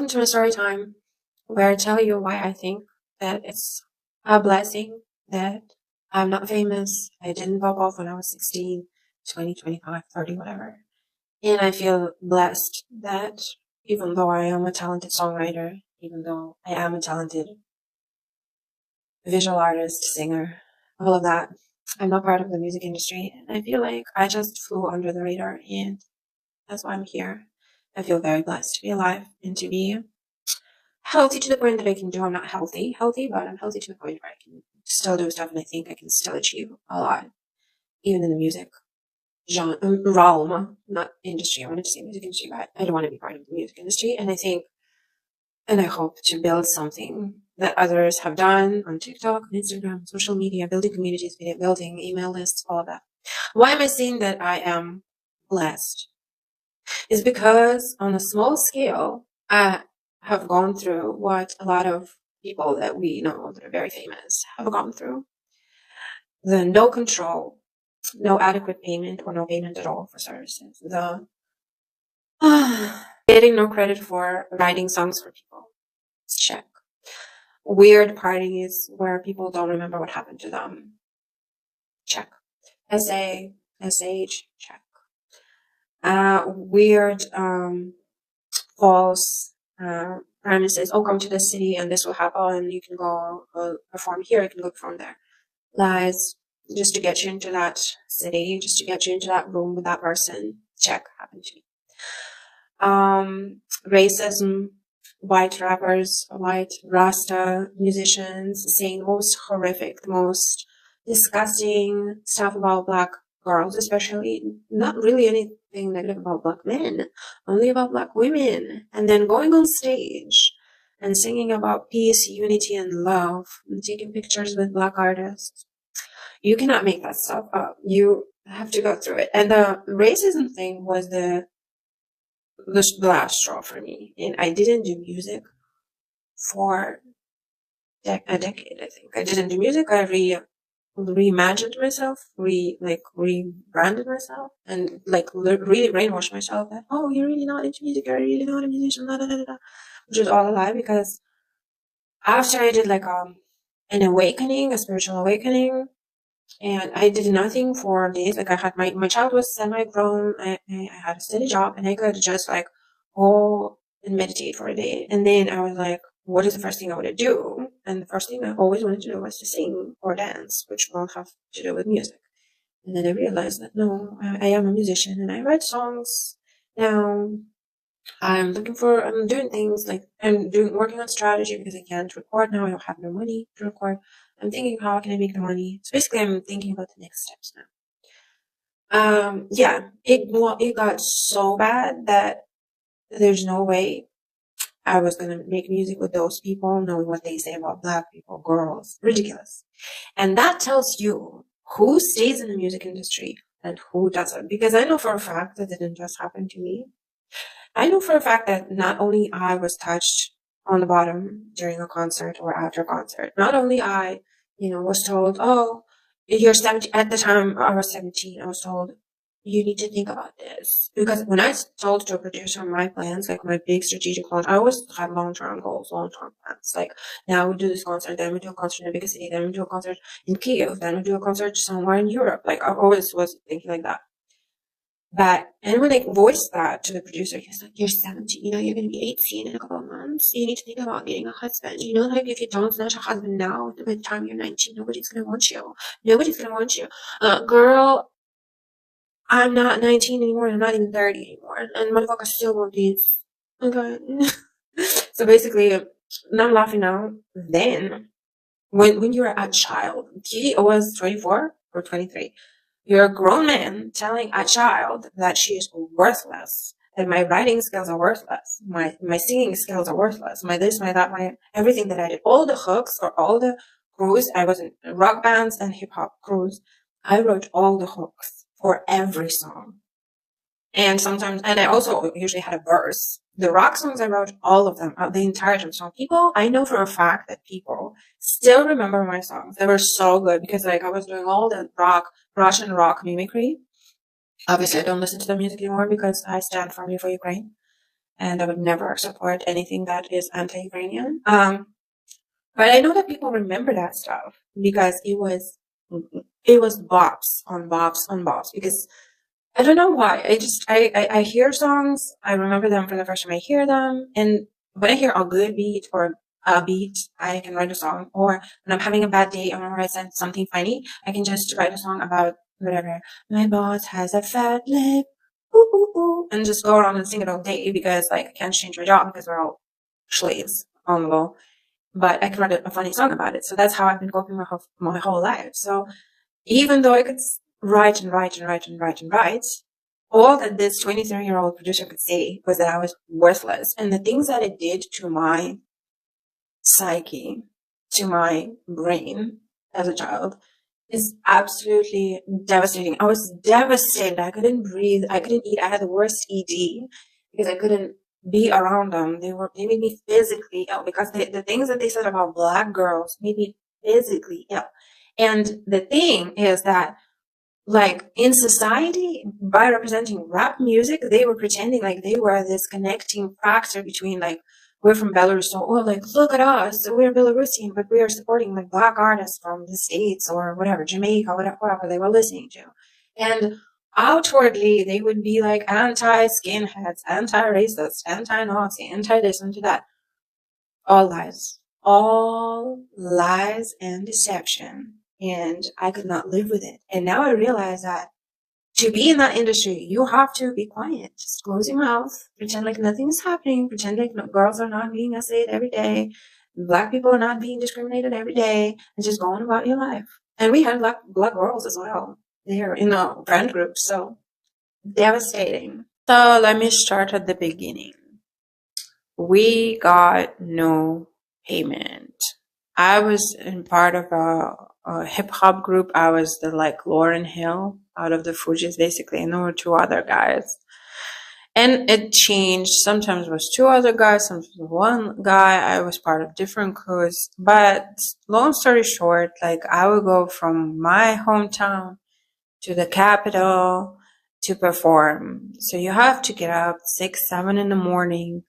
welcome to my story time, where I tell you why I think that it's a blessing that I'm not famous. I didn't pop off when I was 16, 20, 25, 30, whatever. And I feel blessed that even though I am a talented songwriter, even though I am a talented visual artist, singer, all of that, I'm not part of the music industry. And I feel like I just flew under the radar, and that's why I'm here. I feel very blessed to be alive and to be healthy to the point that I can do. I'm not healthy, but I'm healthy to the point where I can still do stuff, and I think I can still achieve a lot, even in the music genre, realm, not industry. I wanted to say music industry, but I don't want to be part of the music industry. And I think, and I hope to build something that others have done on TikTok, Instagram, social media, building communities, video building, email lists, all of that. Why am I saying that I am blessed? Is because on a small scale, I have gone through what a lot of people that we know that are very famous have gone through. The no control, no adequate payment or no payment at all for services. The getting no credit for writing songs for people. Check. Weird parties where people don't remember what happened to them. Check. SH, check. Weird, false, premises. Oh, come to the city and this will happen, and you can go perform here, you can go perform there. Lies, just to get you into that city, just to get you into that room with that person. Check, happened to me. Racism, white rappers, white Rasta musicians saying the most horrific, the most disgusting stuff about Black girls, especially. Not really anything negative about Black men, only about Black women. And then going on stage and singing about peace, unity, and love, and taking pictures with Black artists. You cannot make that stuff up. You have to go through it. And the racism thing was the last straw for me. And I didn't do music for a decade, I think. I didn't do music. I reimagined myself, rebranded myself, and really brainwashed myself that, oh, you're really not into music, you're really not a musician, which was all a lie, because after I did an awakening, a spiritual awakening, and I did nothing for days. I had my child was semi-grown. I had a steady job, and I could just go and meditate for a day. And then I was like, what is the first thing I want to do? And the first thing I always wanted to do was to sing or dance, which won't have to do with music. And then I realized that no, I am a musician and I write songs. Now I'm doing things working on strategy because I can't record now. I don't have no money to record. I'm thinking, how can I make the money? So basically, I'm thinking about the next steps now. It got so bad that there's no way I was gonna make music with those people, knowing what they say about Black people, girls. Ridiculous. And that tells you who stays in the music industry and who doesn't. Because I know for a fact that it didn't just happen to me. I know for a fact that not only I was touched on the bottom during a concert or after a concert, not only I, was told, oh, you're 17. At the time I was 17, I was told, you need to think about this. Because when I told to a producer my plans, my big strategic plans, I always had long-term goals, long-term plans. Now we do this concert, then we do a concert in a bigger city, then we do a concert in Kyiv, then we do a concert somewhere in Europe. I always was thinking like that. And when I voiced that to the producer, he was like, you're 17, you're going to be 18 in a couple of months. You need to think about getting a husband. If you don't snatch a husband now, by the time you're 19, nobody's going to want you. Nobody's going to want you. Girl, I'm not 19 anymore. I'm not even 30 anymore. And motherfuckers still want these. Okay. So basically, now I'm laughing now. Then, when you're a child, he was 24 or 23. You're a grown man telling a child that she is worthless, that my writing skills are worthless, my singing skills are worthless, my this, my that, my everything that I did, all the hooks or all the crews. I was in rock bands and hip hop crews. I wrote all the hooks for every song. And I also usually had a verse. The rock songs, I wrote all of them, the entire time. So I know for a fact that people still remember my songs. They were so good because I was doing all the Russian rock mimicry. Obviously, I don't listen to the music anymore because I stand firmly for Ukraine. and I would never support anything that is anti-Ukrainian. But I know that people remember that stuff because it was bops on bops on bops, because I don't know why. I hear songs, I remember them from the first time I hear them, and when I hear a good beat or a beat, I can write a song. Or when I'm having a bad day, I want to write something funny, I can just write a song about whatever. My boss has a fat lip, ooh, ooh, ooh, and just go around and sing it all day, because like I can't change my job because we're all slaves on the law. But I can write a funny song about it. So that's how I've been coping my whole life. So even though I could write and write and write and write and write, all that this 23-year-old producer could say was that I was worthless. And the things that it did to my psyche, to my brain as a child, is absolutely devastating. I was devastated. I couldn't breathe. I couldn't eat. I had the worst ED because I couldn't be around them. They made me physically ill, because the things that they said about Black girls made me physically ill. And the thing is that, like, in society, by representing rap music, they were pretending like they were this connecting factor between, like, we're from Belarus, so, oh, like, look at us, we're Belarusian, but we are supporting, like, Black artists from the States or whatever, Jamaica, whatever they were listening to. And outwardly, they would be, like, anti-skinheads, anti-racist, anti-Nazi, anti-this, anti-that. All lies. All lies and deception. And I could not live with it. And now I realize that to be in that industry, you have to be quiet. Just close your mouth. Pretend like nothing's happening. Pretend like girls are not being essayed every day. Black people are not being discriminated every day. And just go on about your life. And we had black girls as well. They're in a friend group. So devastating. So let me start at the beginning. We got no payment. I was in part of a hip hop group. I was the, like, Lauryn Hill out of the Fugees, basically, and there were two other guys. And it changed. Sometimes it was two other guys, sometimes one guy. I was part of different crews. But long story short, like, I would go from my hometown to the capital to perform. So you have to get up 6, 7 in the morning,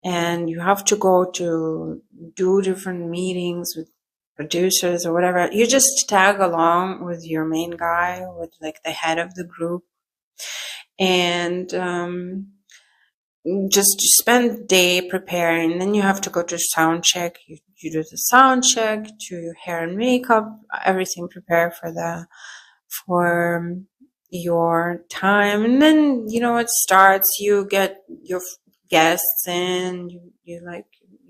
and you have to go to do different meetings with producers or whatever. You just tag along with your main guy, with, like, the head of the group, and just spend the day preparing. Then you have to go to sound check. You do the sound check, do your hair and makeup, everything, prepare for your time. And then, it starts. You get your guests in, you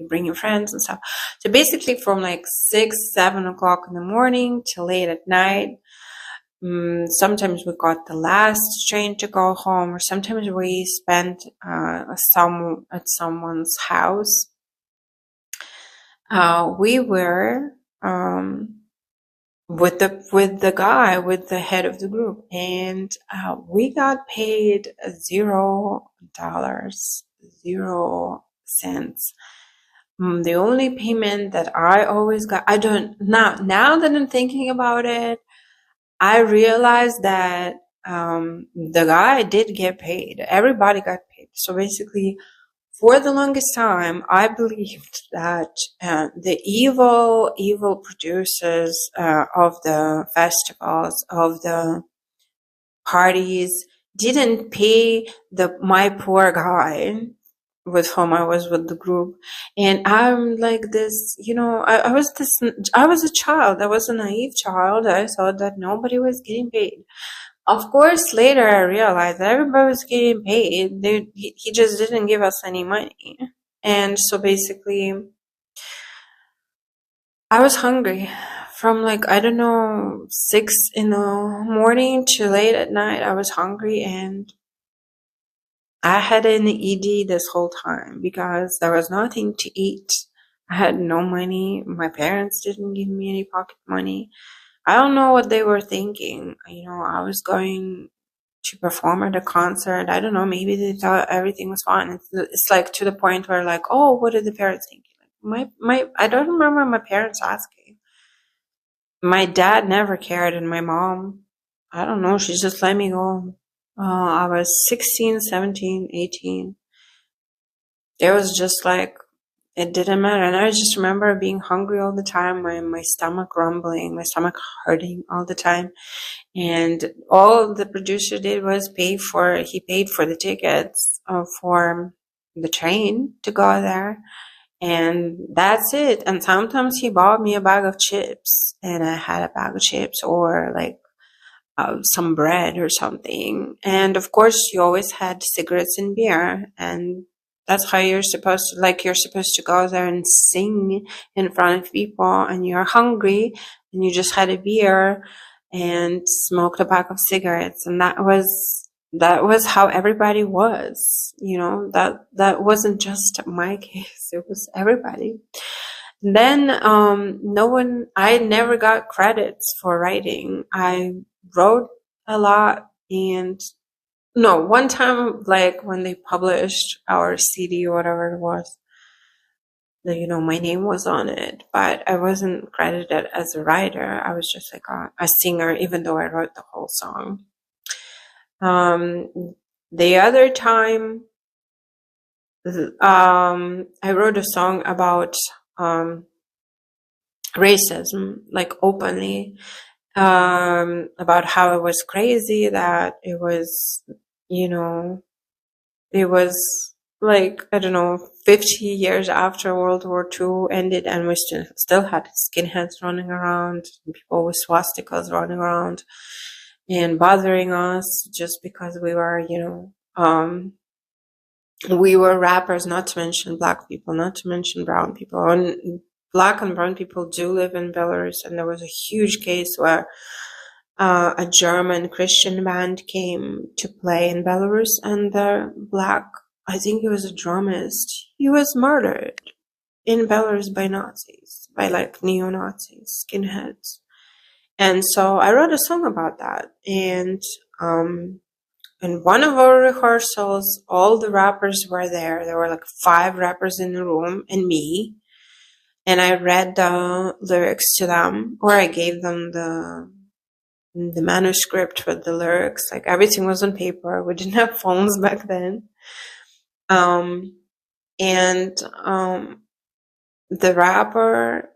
bring your friends and stuff. So basically from like 6, 7 o'clock in the morning till late at night. Sometimes we got the last train to go home, or sometimes we spent at someone's house. We were with the guy, with the head of the group, and we got paid $0, 0 cents. The only payment that I always got, now that I'm thinking about it, I realized that the guy did get paid. Everybody got paid. So basically, for the longest time, I believed that the evil producers of the festivals, of the parties, didn't pay my poor guy with whom I was with the group. And I'm like this, I was a child. I was a naive child. I thought that nobody was getting paid. Of course, later I realized that everybody was getting paid. He just didn't give us any money. And so basically, I was hungry from 6 in the morning to late at night. I was hungry, and I had an ED this whole time because there was nothing to eat. I had no money. My parents didn't give me any pocket money. I don't know what they were thinking. I was going to perform at a concert. I don't know. Maybe they thought everything was fine. It's like to the point where oh, what did the parents think? I don't remember my parents asking. My dad never cared, and my mom, I don't know. She just let me go. I was 16, 17, 18. it was just like, it didn't matter. And I just remember being hungry all the time, my stomach rumbling, my stomach hurting all the time. And all the producer did was he paid for the tickets for the train to go there. And that's it. And sometimes he bought me a bag of chips, and I had a bag of chips, or like some bread or something. And of course, you always had cigarettes and beer. And that's how you're supposed to, like, you're supposed to go there and sing in front of people, and you're hungry, and you just had a beer and smoked a pack of cigarettes. And that was how everybody was, that wasn't just my case. It was everybody. Then, I never got credits for writing. I wrote a lot, and no, one time, like when they published our CD or whatever it was, my name was on it, but I wasn't credited as a writer. I was just like a singer, even though I wrote the whole song. The other time, I wrote a song about racism, like openly, about how it was crazy that it was, it was like, I don't know, 50 years after World War II ended, and we still had skinheads running around, people with swastikas running around and bothering us just because we were, we were rappers, not to mention black people, not to mention brown people. And black and brown people do live in Belarus, and there was a huge case where a German Christian band came to play in Belarus, and the black, I think he was a drummist, he was murdered in Belarus by Nazis, by like neo-Nazis, skinheads. And so I wrote a song about that. And in one of our rehearsals, all the rappers were there. There were like 5 rappers in the room and me. And I read the lyrics to them, or I gave them the manuscript with the lyrics. Like, everything was on paper. We didn't have phones back then. The rapper,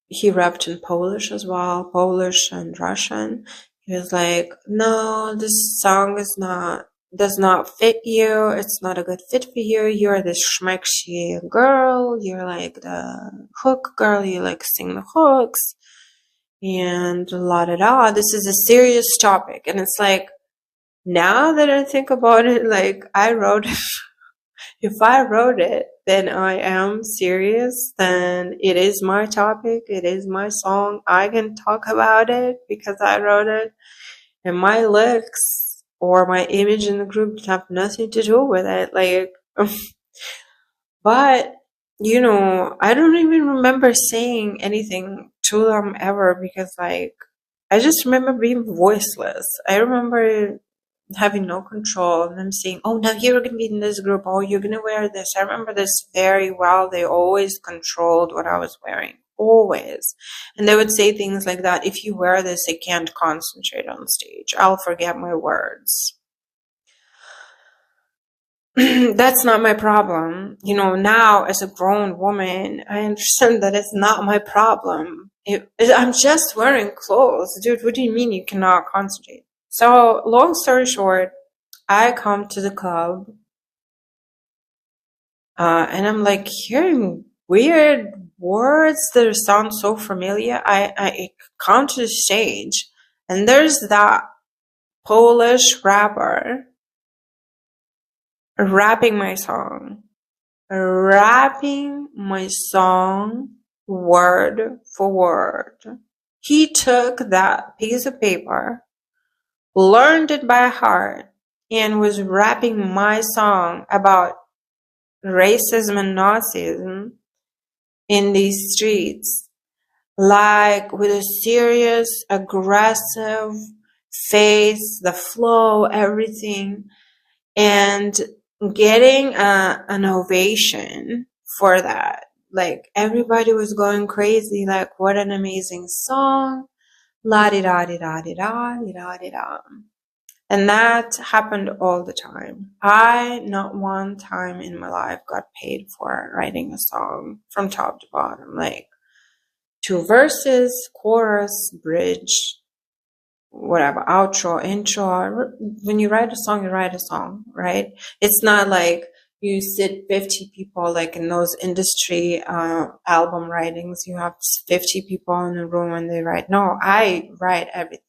he rapped in Polish as well, Polish and Russian. He was like, no, this song does not fit you. It's not a good fit for you. You're this shmaxy girl. You're like the hook girl. You like sing the hooks. And la-da-da. This is a serious topic. And it's like, now that I think about it, like, I wrote it. If I wrote it, then I am serious. Then it is my topic. It is my song. I can talk about it because I wrote it. And my lyrics or my image in the group have nothing to do with it. Like, but, I don't even remember saying anything to them ever, because, like, I just remember being voiceless. I remember having no control, and them saying, oh, now you're going to be in this group, oh, you're going to wear this. I remember this very well. They always controlled what I was wearing, always. And they would say things like that: if you wear this, I can't concentrate on stage, I'll forget my words. That's not my problem. Now as a grown woman, I understand that it's not my problem. I'm just wearing clothes. Dude, what do you mean you cannot concentrate? So, long story short, I come to the club, and I'm like hearing weird words that sound so familiar. I come to the stage, and there's that Polish rapper rapping my song word for word. He took that piece of paper, learned it by heart, and was rapping my song about racism and Nazism in these streets, like with a serious, aggressive face, the flow, everything, and getting an ovation for that. Like, everybody was going crazy, like, what an amazing song, la-di-da-di-da-di-da, di-da-di-da. And that happened all the time. I, not one time in my life, got paid for writing a song from top to bottom. Like 2 verses, chorus, bridge, whatever, outro, intro. When you write a song, you write a song, right? It's not like you sit 50 people, like in those industry album writings, you have 50 people in a room and they write. No, I write everything.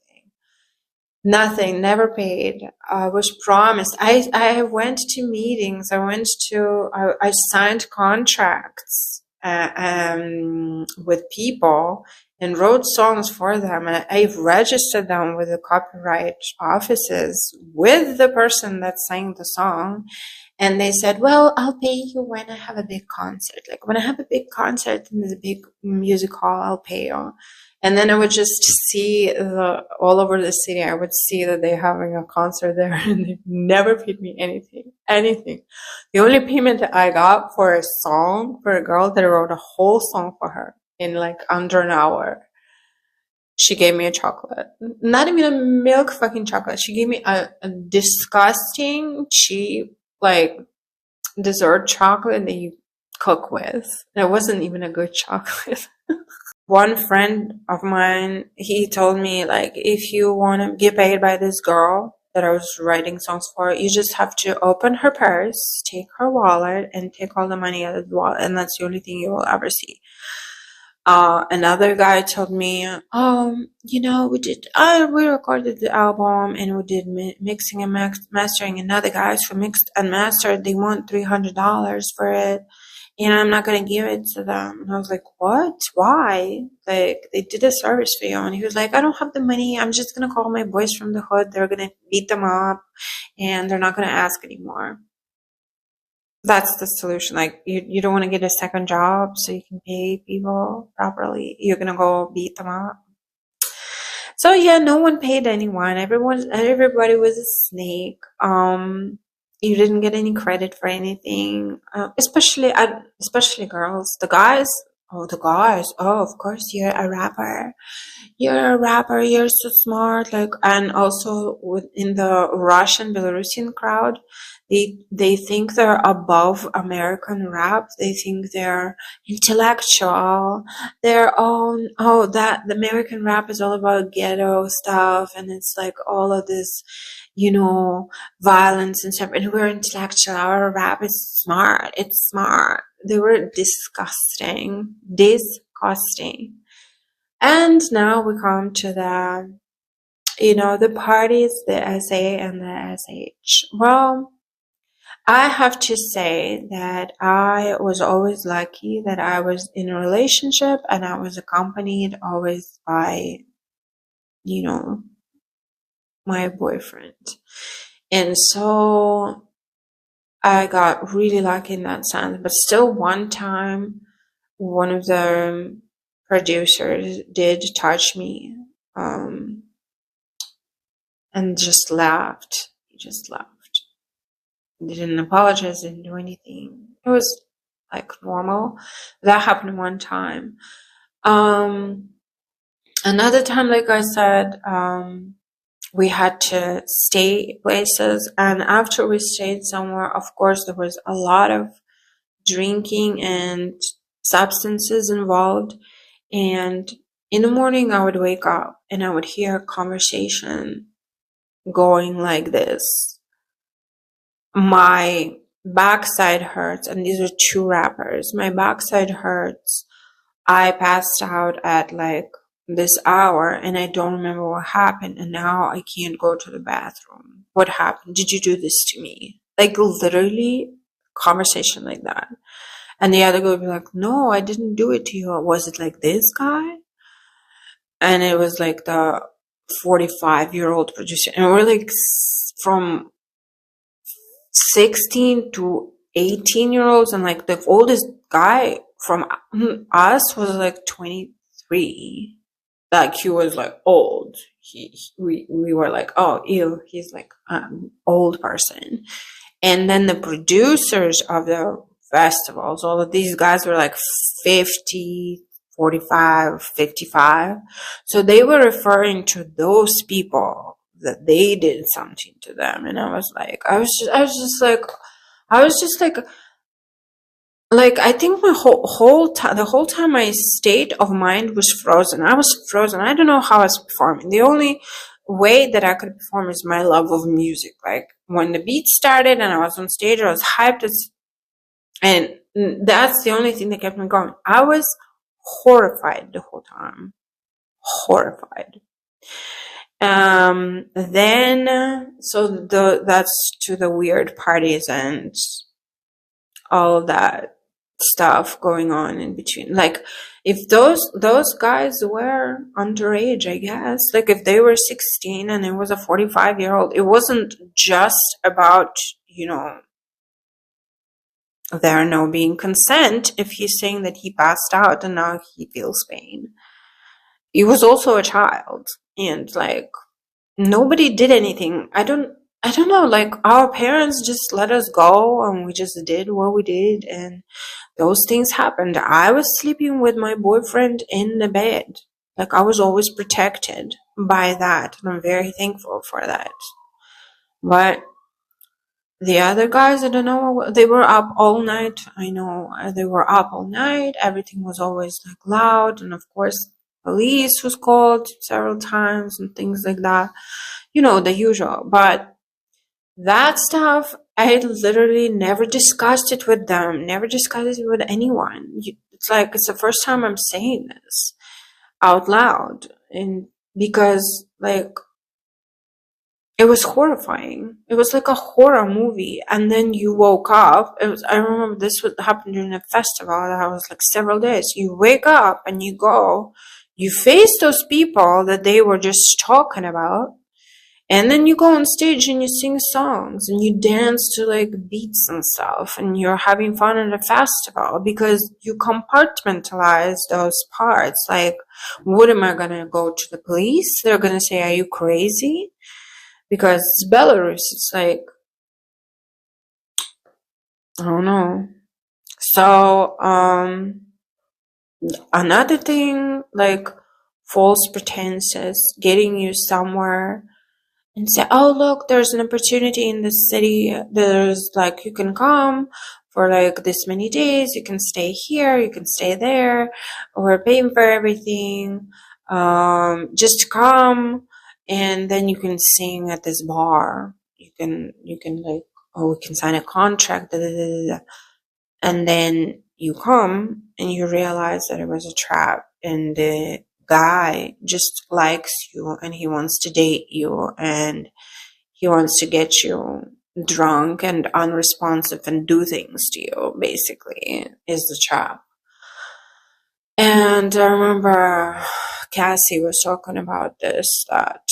Nothing, never paid. I was promised. I went to meetings. I signed contracts with people and wrote songs for them. And I registered them with the copyright offices with the person that sang the song. And they said, well, I'll pay you when I have a big concert. Like when I have a big concert in the big music hall, I'll pay you. And then I would just see all over the city, I would see that they're having a concert there and they never paid me anything. The only payment that I got for a song, for a girl that wrote a whole song for her in like under an hour. She gave me a chocolate. Not even a milk fucking chocolate. She gave me a disgusting, cheap, like dessert chocolate that you cook with. And it wasn't even a good chocolate. One friend of mine, he told me, like, if you want to get paid by this girl that I was writing songs for, you just have to open her purse, take her wallet, and take all the money out of the wallet, and that's the only thing you will ever see. Another guy told me, you know, we recorded the album and we did mixing and mastering, and now the guys who mixed and mastered, they want $300 for it. And I'm not going to give it to them. And I was like, what? Why? Like, they did a service for you. And he was like, I don't have the money. I'm just going to call my boys from the hood. They're going to beat them up and they're not going to ask anymore. That's the solution. Like, you don't want to get a second job so you can pay people properly. You're going to go beat them up. So yeah, no one paid anyone. Everybody was a snake. You didn't get any credit for anything, especially girls. The guys, of course, you're a rapper. You're so smart. Like, and also within the Russian, Belarusian crowd, they think they're above American rap. They think they're intellectual. That the American rap is all about ghetto stuff, and it's like all of this, you know, violence and stuff, and we're intellectual. Our rap is smart. It's smart. They were disgusting. And now we come to the parties, the SA and the SH. Well, I have to say that I was always lucky that I was in a relationship and I was accompanied always by, my boyfriend. And so I got really lucky in that sense. But still, one time, one of the producers did touch me and just laughed. He just laughed. They didn't apologize, didn't do anything. It was like normal. That happened one time. Another time, like I said, we had to stay places, and after we stayed somewhere, of course, there was a lot of drinking and substances involved. And in the morning, I would wake up and I would hear a conversation going like this. My backside hurts, and these are 2 rappers. My backside hurts. I passed out at like this hour and I don't remember what happened, and now I can't go to the bathroom. What happened? Did you do this to me? Like, literally, conversation like that. And the other guy would be like, no, I didn't do it to you. Was it like this guy? And it was like the 45-year-old producer. And we're like from 16 to 18-year-olds, and like the oldest guy from us was like 23. Like, he was like old. We were like, oh, ew, he's like an old person. And then the producers of the festivals, all of these guys were like 50, 45, 55. So they were referring to those people that they did something to them. And I was just like, I think my the whole time my state of mind was frozen. I was frozen. I don't know how I was performing. The only way that I could perform is my love of music. Like, when the beat started and I was on stage, I was hyped and that's the only thing that kept me going. I was horrified the whole time. Horrified. Then, so that's to the weird parties and all of that stuff going on in between. Like, if those guys were underage, I guess, like if they were 16 and it was a 45-year-old, it wasn't just about, there no being consent. If he's saying that he passed out and now he feels pain, he was also a child, and like, nobody did anything. I don't know, like, our parents just let us go and we just did what we did, and those things happened. I was sleeping with my boyfriend in the bed. Like, I was always protected by that, and I'm very thankful for that. But the other guys, I don't know, they were up all night. I know they were up all night. Everything was always like loud, and of course police was called several times and things like that. The usual. But that stuff, I literally never discussed it with them, never discussed it with anyone. It's like, it's the first time I'm saying this out loud, and because, like, it was horrifying. It was like a horror movie. And then you woke up. I remember this would happen during a festival that was like several days. You wake up and you go, you face those people that they were just talking about. And then you go on stage and you sing songs and you dance to like beats and stuff, and you're having fun at a festival because you compartmentalize those parts. Like, what am I gonna go to the police? They're gonna say, are you crazy? Because it's Belarus. It's like, I don't know. So, another thing, like false pretenses, getting you somewhere and say, oh, look, there's an opportunity in this city. There's like, you can come for like this many days. You can stay here. You can stay there. We're paying for everything. Just come, and then you can sing at this bar. You can like, oh, we can sign a contract. Da, da, da, da. And then you come and you realize that it was a trap, and the guy just likes you and he wants to date you and he wants to get you drunk and unresponsive and do things to you, basically, is the trap. And I remember Cassie was talking about this, that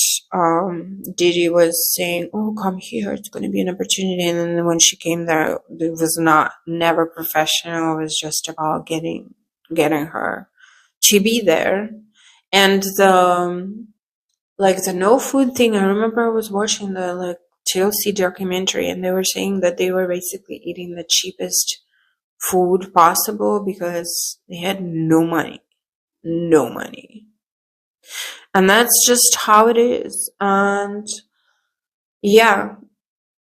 Didi was saying, oh, come here, it's going to be an opportunity. And then when she came there, it was never professional. It was just about getting her to be there. And the no food thing, I remember I was watching the like TLC documentary, and they were saying that they were basically eating the cheapest food possible because they had no money. And that's just how it is. And yeah,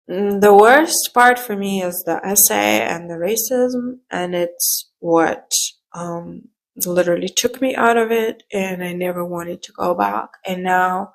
the worst part for me is the essay and the racism, and it's what literally took me out of it, and I never wanted to go back. And now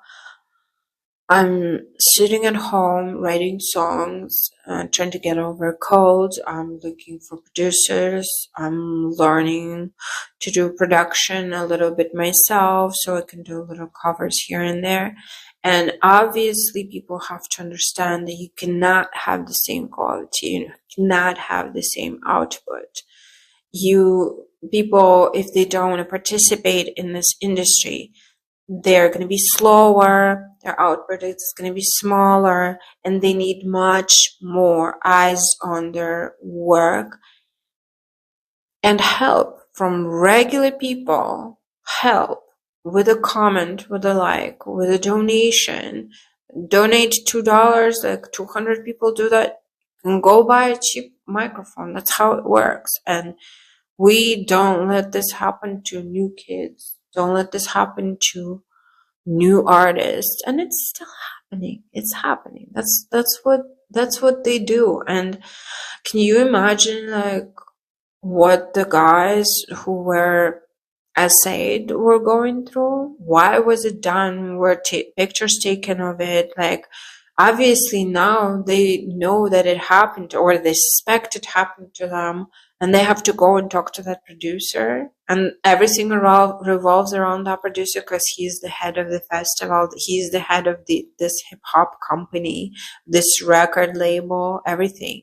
I'm sitting at home writing songs, trying to get over a cold. I'm looking for producers. I'm learning to do production a little bit myself so I can do little covers here and there. And obviously people have to understand that you cannot have the same quality, you cannot have the same output. People, if they don't want to participate in this industry, they're going to be slower, their output is going to be smaller, and they need much more eyes on their work and help from regular people. Help with a comment, with a like, with a donation. Donate $2, like 200 people do that, and go buy a cheap microphone. That's how it works. And we don't let this happen to new kids. Don't let this happen to new artists. And it's still happening. It's happening. That's what they do. And can you imagine like what the guys who were essayed were going through? Why was it done? Were pictures taken of it? Like, obviously now they know that it happened, or they suspect it happened to them, and they have to go and talk to that producer, and everything revolves around that producer because he's the head of the festival, he's the head of this hip-hop company, this record label, everything.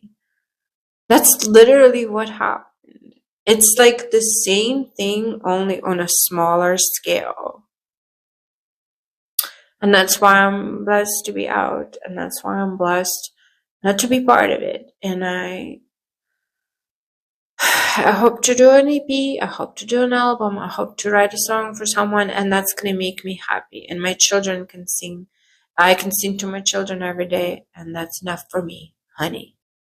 That's literally what happened. It's like the same thing, only on a smaller scale. And that's why I'm blessed to be out. And that's why I'm blessed not to be part of it. And I hope to do an EP. I hope to do an album. I hope to write a song for someone. And that's going to make me happy. And my children can sing. I can sing to my children every day. And that's enough for me, honey.